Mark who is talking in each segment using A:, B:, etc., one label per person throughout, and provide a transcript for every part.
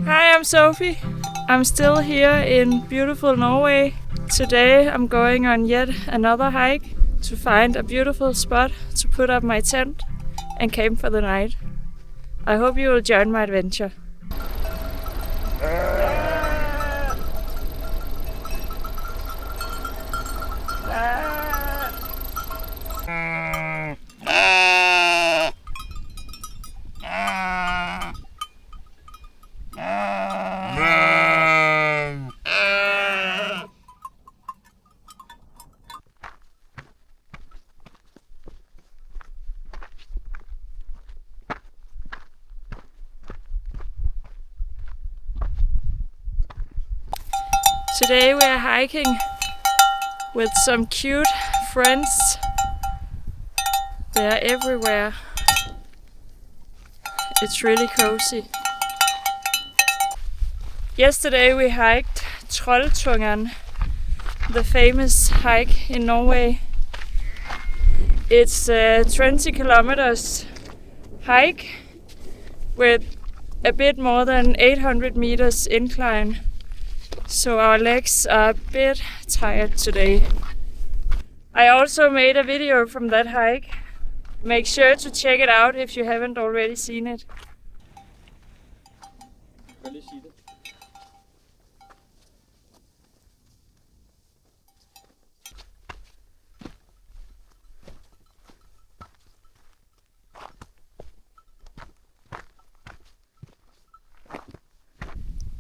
A: Hi, I'm Sophie. I'm still here in beautiful Norway. Today I'm going on yet another hike to find a beautiful spot to put up my tent and camp for the night. I hope you will join my adventure. Today we are hiking with some cute friends. They are everywhere. It's really cozy. Yesterday we hiked Trolltungan, the famous hike in Norway. It's a 20 kilometers hike with a bit more than 800 meters incline. So our legs are a bit tired today. I also made a video from that hike. Make sure to check it out if you haven't already seen it.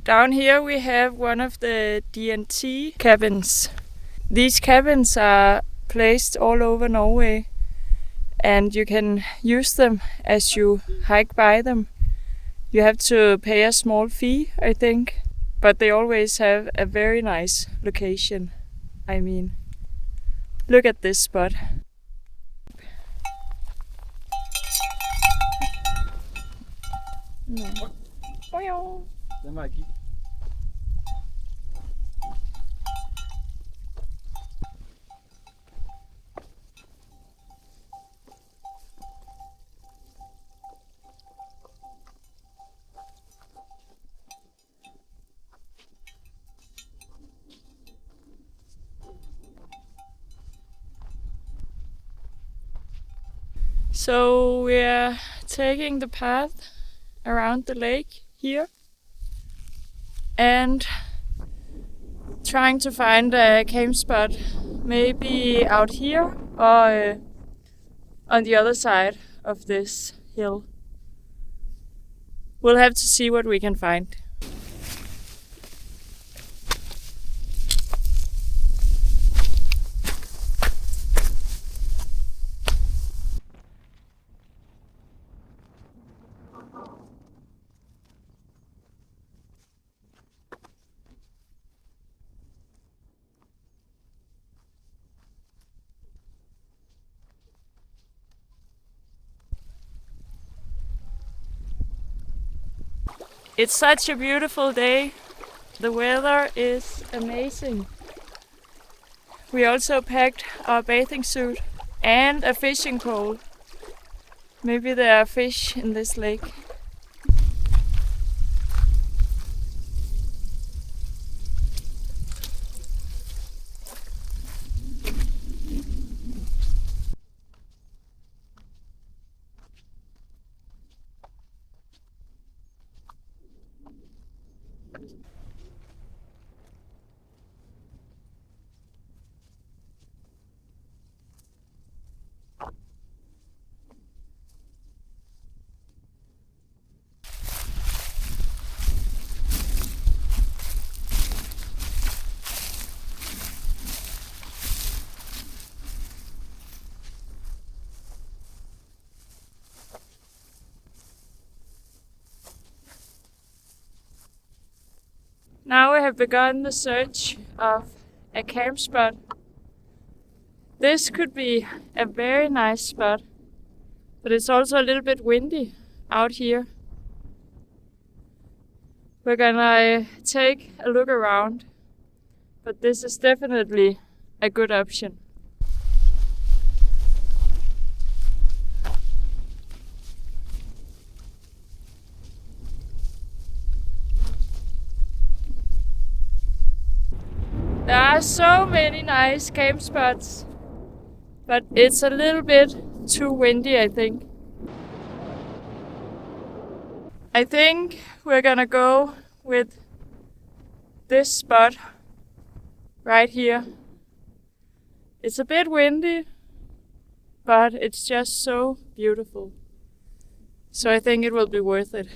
A: Down here we have one of the D&T cabins. These cabins are placed all over Norway and you can use them as you hike by them. You have to pay a small fee, I think, but they always have a very nice location. I mean, look at this spot. No.
B: Den var ikke.
A: So we're taking the path around the lake here and trying to find a camp spot, maybe out here or on the other side of this hill. We'll have to see what we can find. It's such a beautiful day. The weather is amazing. We also packed our bathing suit and a fishing pole. Maybe there are fish in this lake. Now we have begun the search of a camp spot. This could be a very nice spot, but it's also a little bit windy out here. We're gonna take a look around, but this is definitely a good option. are so many nice camp spots, but it's a little bit too windy, I think. I think we're gonna go with this spot right here. It's a bit windy, but it's just so beautiful. So I think it will be worth it.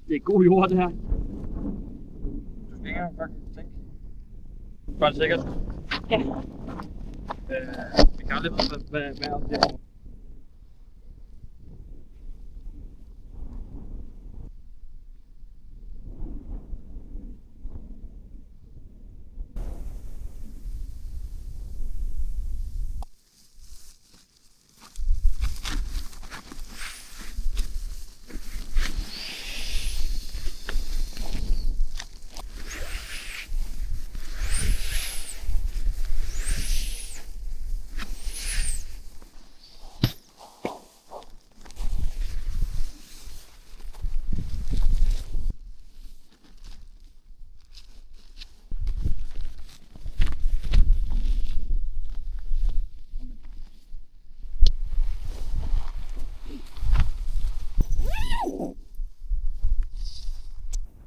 B: Det er god jord, det her. Du svinger faktisk, ikke? Bare sikkert.
A: Ja.
B: Vi kan aldrig vide, hvad er det.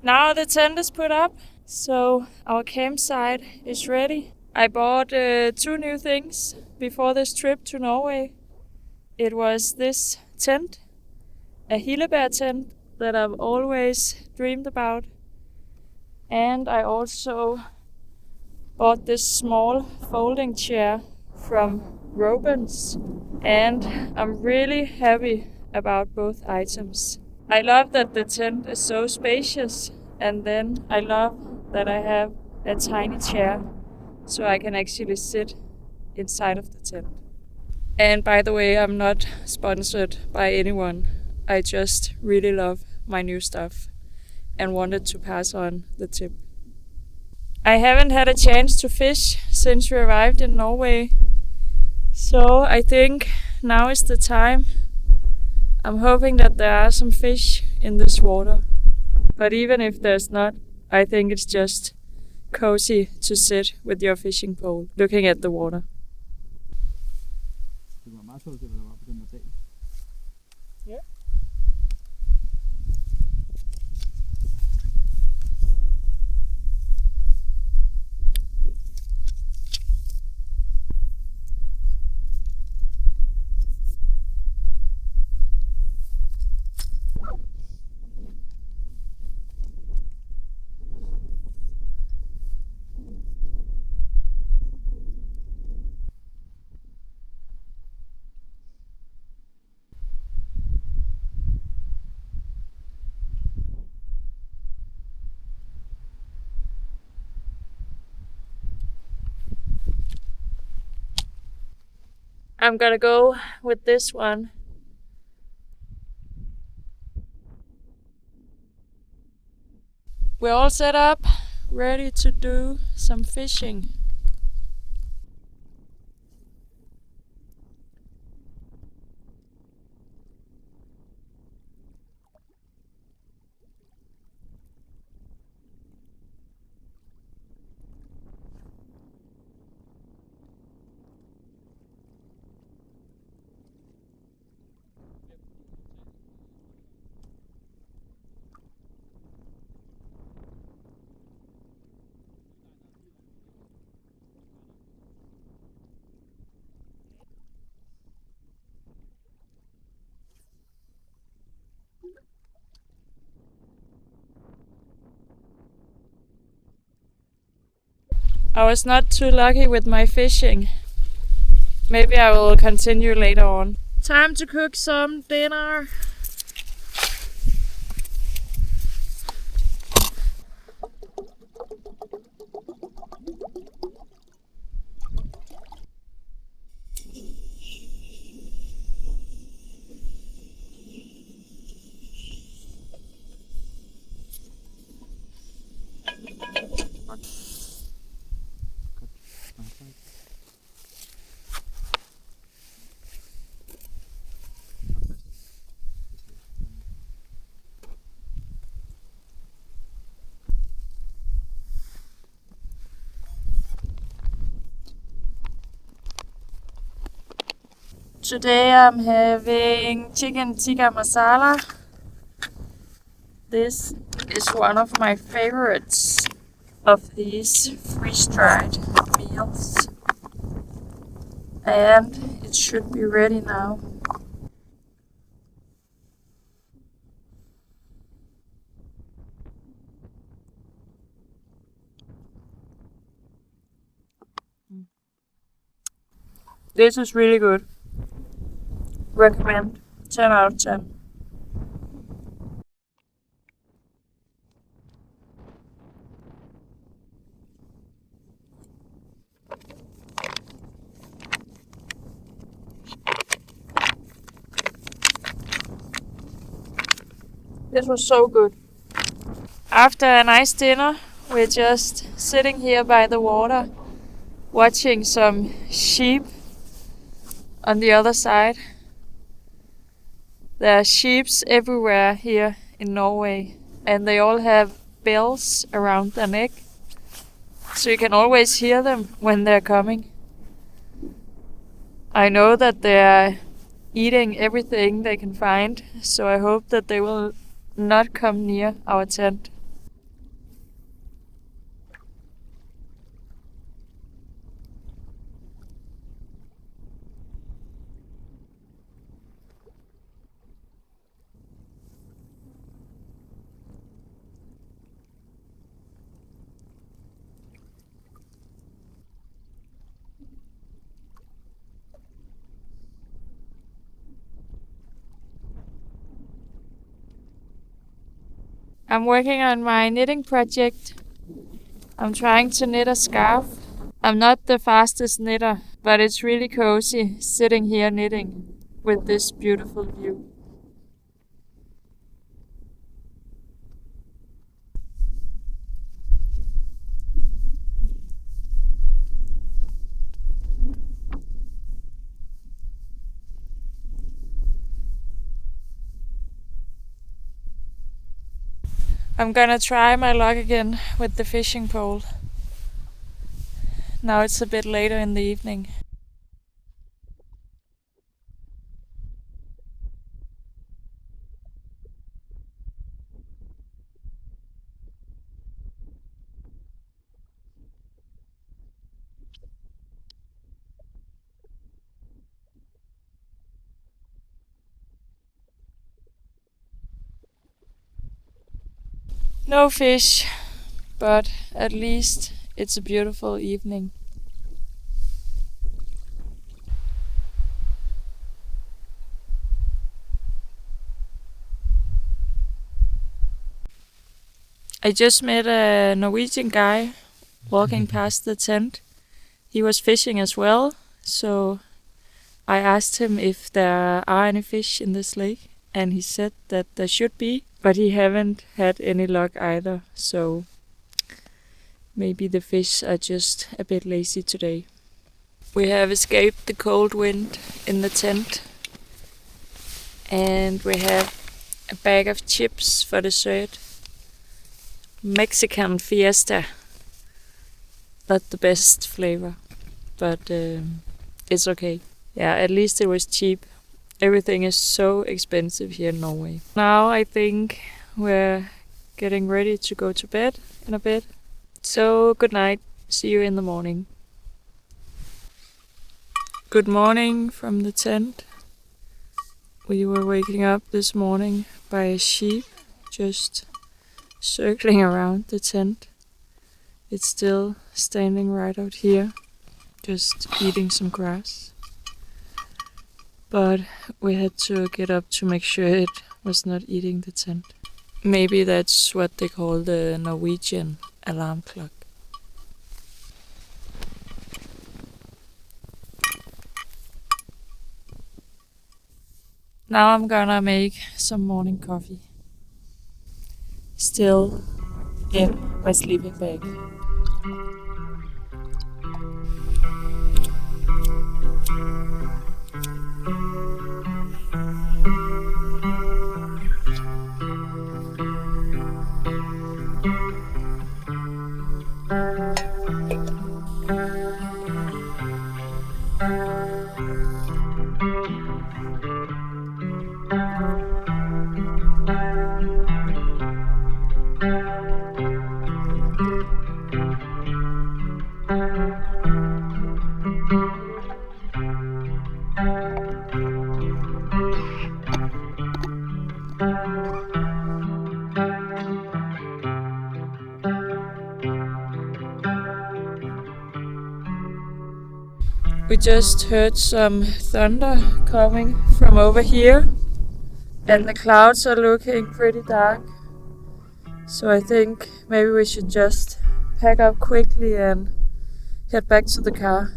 A: Now the tent is put up, so our campsite is ready. I bought 2 new things before this trip to Norway. It was this tent, a Hilleberg tent that I've always dreamed about. And I also bought this small folding chair from Woken's. And I'm really happy about both items. I love that the tent is so spacious, and then I love that I have a tiny chair so I can actually sit inside of the tent. And by the way, I'm not sponsored by anyone. I just really love my new stuff and wanted to pass on the tip. I haven't had a chance to fish since we arrived in Norway, so I think now is the time. I'm hoping that there are some fish in this water, but even if there's not, I think it's just cozy to sit with your fishing pole looking at the water.
B: Det var meget sjovt, at der var på den her dag.
A: Ja. I'm gonna go with this one. We're all set up, ready to do some fishing. I was not too lucky with my fishing. Maybe I will continue later on. Time to cook some dinner. Today I'm having chicken tikka masala. This is one of my favorites of these freeze-dried meals. And it should be ready now. This is really good. Recommend. 10 out of 10. This was so good. After a nice dinner, we're just sitting here by the water, watching some sheep on the other side. There are sheep everywhere here in Norway, and they all have bells around their neck, so you can always hear them when they're coming. I know that they're eating everything they can find, so I hope that they will not come near our tent. I'm working on my knitting project. I'm trying to knit a scarf. I'm not the fastest knitter, but it's really cozy sitting here knitting with this beautiful view. I'm gonna try my luck again with the fishing pole. Now it's a bit later in the evening. No fish, but at least it's a beautiful evening. I just met a Norwegian guy walking past the tent. He was fishing as well, so I asked him if there are any fish in this lake, and he said that there should be, but he haven't had any luck either, so maybe the fish are just a bit lazy today. We have escaped the cold wind in the tent, and we have a bag of chips for dessert. Mexican Fiesta. Not the best flavor, but it's okay. Yeah, at least it was cheap. Everything is so expensive here in Norway. Now I think we're getting ready to go to bed in a bit. So good night. See you in the morning. Good morning from the tent. We were waking up this morning by a sheep just circling around the tent. It's still standing right out here, just eating some grass. But we had to get up to make sure it was not eating the tent. Maybe that's what they call the Norwegian alarm clock. Now I'm gonna make some morning coffee. Still in my sleeping bag. We just heard some thunder coming from over here, and the clouds are looking pretty dark. So I think maybe we should just pack up quickly and head back to the car.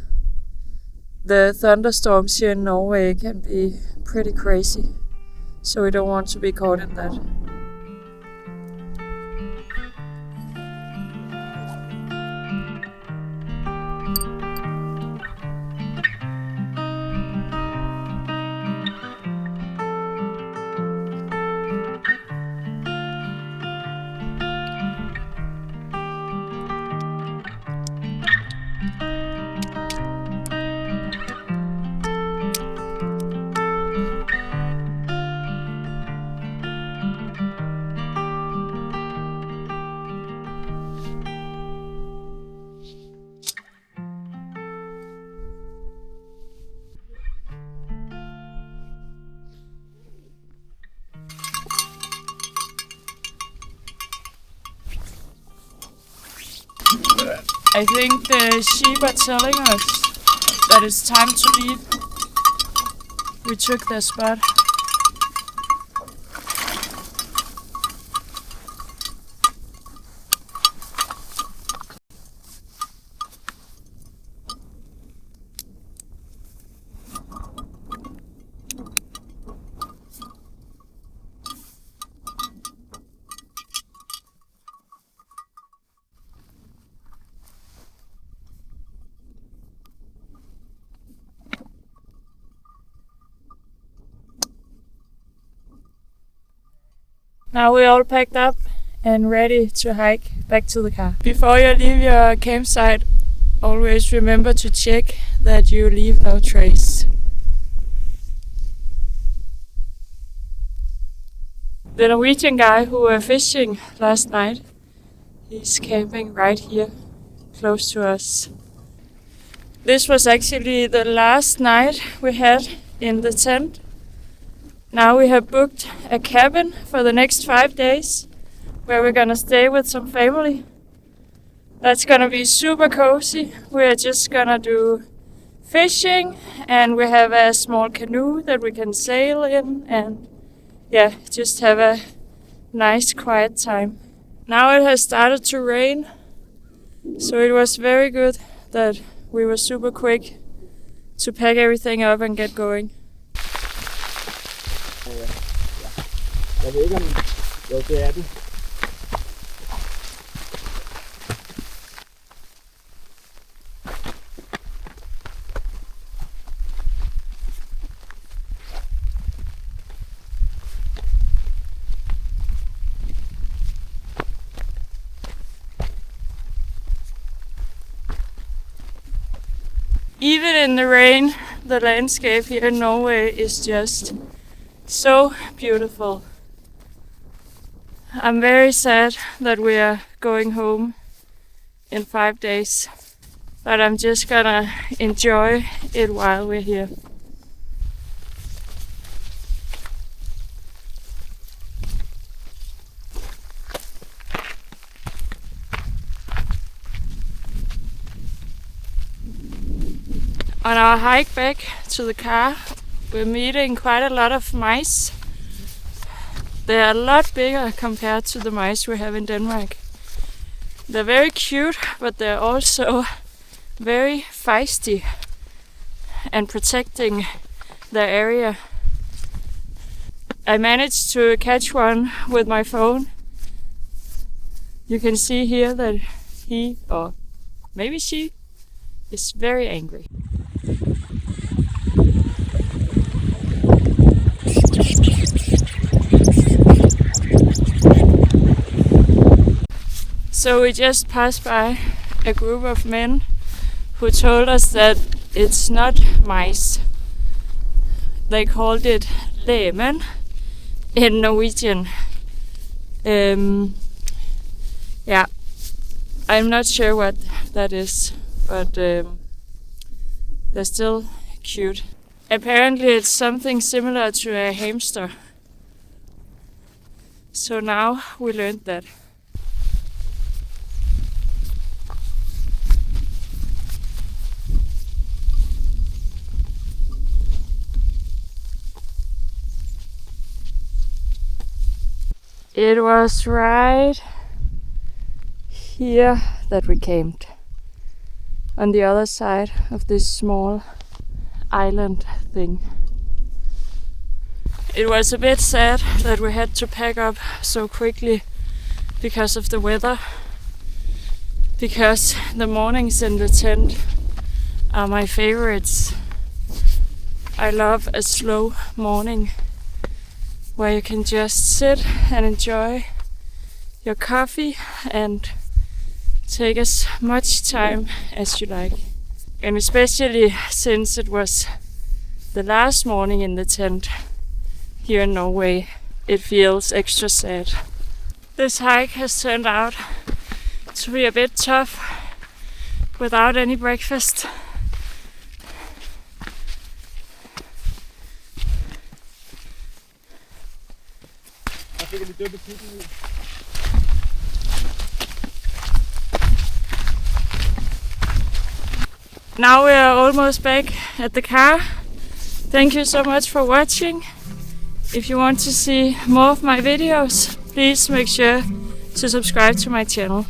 A: The thunderstorms here in Norway can be pretty crazy, so we don't want to be caught in that. I think the sheep are telling us that it's time to leave. We took their spot. Now we're all packed up and ready to hike back to the car. Before you leave your campsite, always remember to check that you leave no trace. The Norwegian guy who were fishing last night, he's camping right here, close to us. This was actually the last night we had in the tent. Now we have booked a cabin for the next 5 days where we're gonna stay with some family. That's gonna be super cozy. We're just gonna do fishing and we have a small canoe that we can sail in and yeah, just have a nice quiet time. Now it has started to rain, so it was very good that we were super quick to pack everything up and get going.
B: Jeg ved ikke om... Jo, det er det.
A: Even in the rain, the landscape here in Norway is just so beautiful. I'm very sad that we are going home in 5 days, but I'm just gonna enjoy it while we're here. On our hike back to the car, we're meeting quite a lot of mice. They're a lot bigger compared to the mice we have in Denmark. They're very cute, but they're also very feisty and protecting their area. I managed to catch one with my phone. You can see here that he, or maybe she, is very angry. So we just passed by a group of men who told us that it's not mice. They called it lemen in Norwegian. Yeah, I'm not sure what that is, but they're still cute. Apparently it's something similar to a hamster. So now we learned that. It was right here that we camped, on the other side of this small island thing. It was a bit sad that we had to pack up so quickly because of the weather, because the mornings in the tent are my favorites. I love a slow morning where you can just sit and enjoy your coffee and take as much time as you like. And especially since it was the last morning in the tent here in Norway, it feels extra sad. This hike has turned out to be a bit tough without any breakfast. Now we are almost back at the car. Thank you so much for watching. If you want to see more of my videos, please make sure to subscribe to my channel.